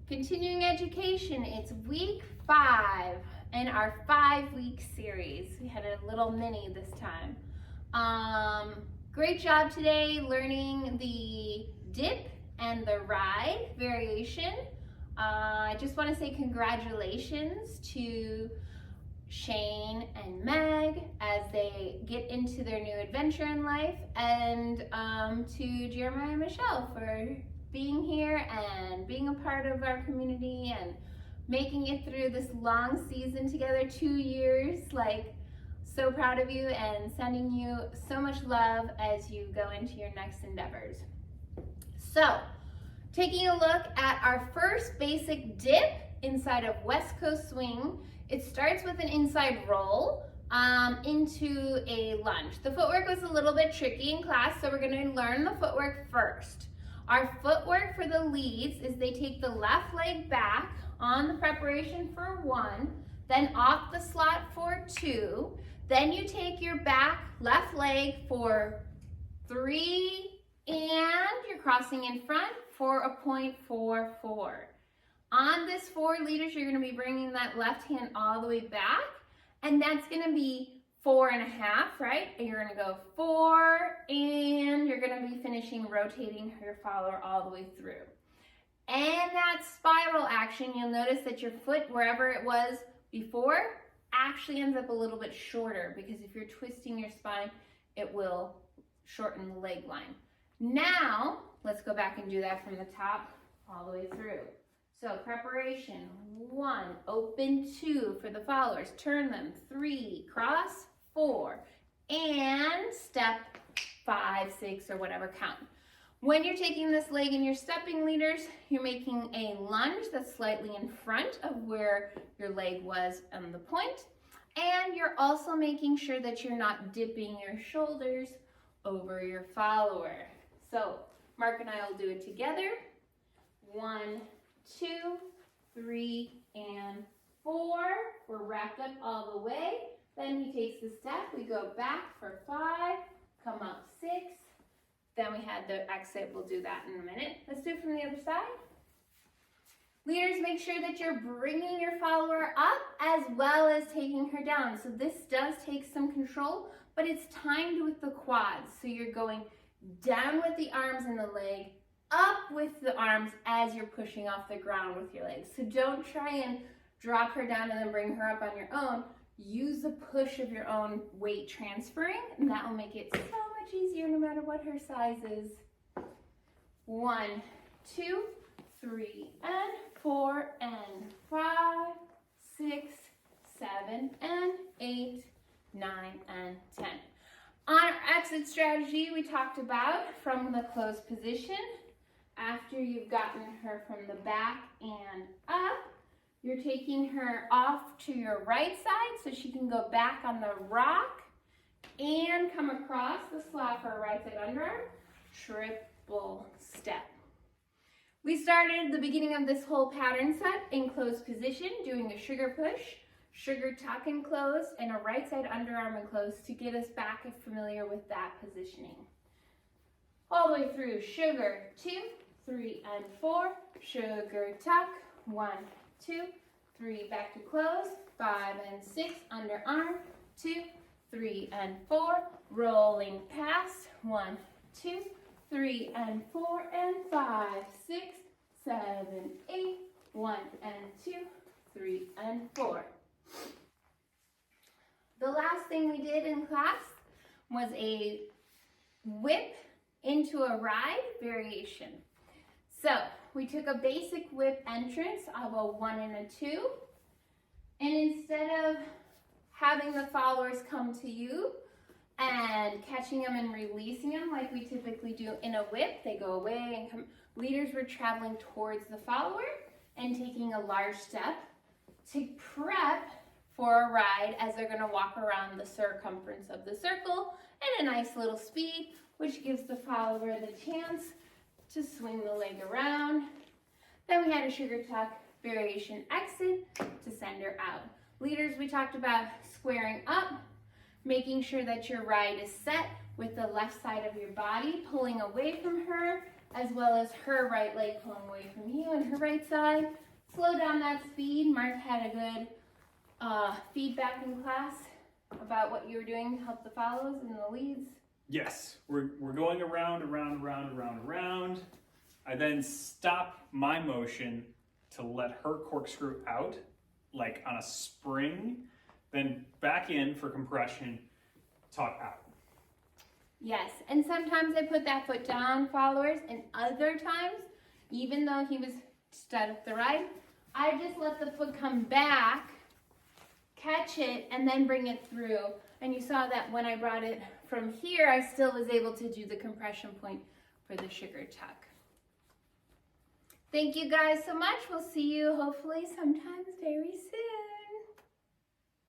Continuing education, it's week 5 in our 5-week series. We had a little mini this time. Great job today learning the dip and the ride variation. I just want to say congratulations to Shane and Meg as they get into their new adventure in life, and to Jeremiah and Michelle for being here and being a part of our community and making it through this long season together, 2 years. So proud of you and sending you so much love as you go into your next endeavors. So, taking a look at our first basic dip inside of West Coast Swing, it starts with an inside roll into a lunge. The footwork was a little bit tricky in class, so we're going to learn the footwork first. Our footwork for the leads is they take the left leg back on the preparation for 1, then off the slot for 2, then you take your back left leg for 3, and you're crossing in front for a point 4-4. On this 4, leaders, you're going to be bringing that left hand all the way back, and that's going to be 4.5, right? And you're going to go 4, and you're going to be finishing rotating your follower all the way through. And that spiral action, you'll notice that your foot, wherever it was before, actually ends up a little bit shorter, because if you're twisting your spine, it will shorten the leg line. Now, let's go back and do that from the top all the way through. So preparation, 1, open 2 for the followers, turn them, 3, cross, 4, and step 5, 6, or whatever count. When you're taking this leg and you're stepping, leaders, you're making a lunge that's slightly in front of where your leg was on the point, and you're also making sure that you're not dipping your shoulders over your follower. So Mark and I will do it together. 1, 2, 3, and 4. We're wrapped up all the way. Then he takes the step. We go back for 5, come up 6. Then we had the exit. We'll do that in a minute. Let's do it from the other side. Leaders, make sure that you're bringing your follower up as well as taking her down. So this does take some control, but it's timed with the quads. So you're going down with the arms and the leg, up with the arms as you're pushing off the ground with your legs. So don't try and drop her down and then bring her up on your own. Use the push of your own weight transferring, and that will make it so much easier no matter what her size is. 1, 2, 3, and 4, and 5, 6, 7, and 8, 9, and 10. On our exit strategy, we talked about from the closed position. After you've gotten her from the back and up, you're taking her off to your right side so she can go back on the rock and come across the slot for a right side underarm, triple step. We started the beginning of this whole pattern set in closed position, doing a sugar push, sugar tuck and close, and a right side underarm and close to get us back and familiar with that positioning. All the way through, sugar, 2, 3, and 4, sugar tuck, 1, 2, 3, back to close, 5 and 6, underarm, 2, 3, and 4, rolling past, 1, 2, 3, and 4, and 5, 6, 7, 8, 1, and 2, 3, and 4. The last thing we did in class was a whip into a ride variation. So we took a basic whip entrance of a 1 and a 2, and instead of having the followers come to you and catching them and releasing them like we typically do in a whip, they go away and come. Leaders were traveling towards the follower and taking a large step to prep for a ride as they're going to walk around the circumference of the circle at a nice little speed, which gives the follower the chance to swing the leg around. Then we had a sugar tuck variation exit to send her out. Leaders, we talked about squaring up, making sure that your ride is set with the left side of your body, pulling away from her as well as her right leg pulling away from you and her right side. Slow down that speed. Mark had a good feedback in class about what you were doing to help the follows and the leads. Yes, we're going around. I then stop my motion to let her corkscrew out, like on a spring, then back in for compression, talk out. Yes, and sometimes I put that foot down, followers, and other times, even though he was stood at the right, I just let the foot come back, catch it, and then bring it through. And you saw that when I brought it from here, I still was able to do the compression point for the sugar tuck. Thank you guys so much. We'll see you hopefully sometime very soon.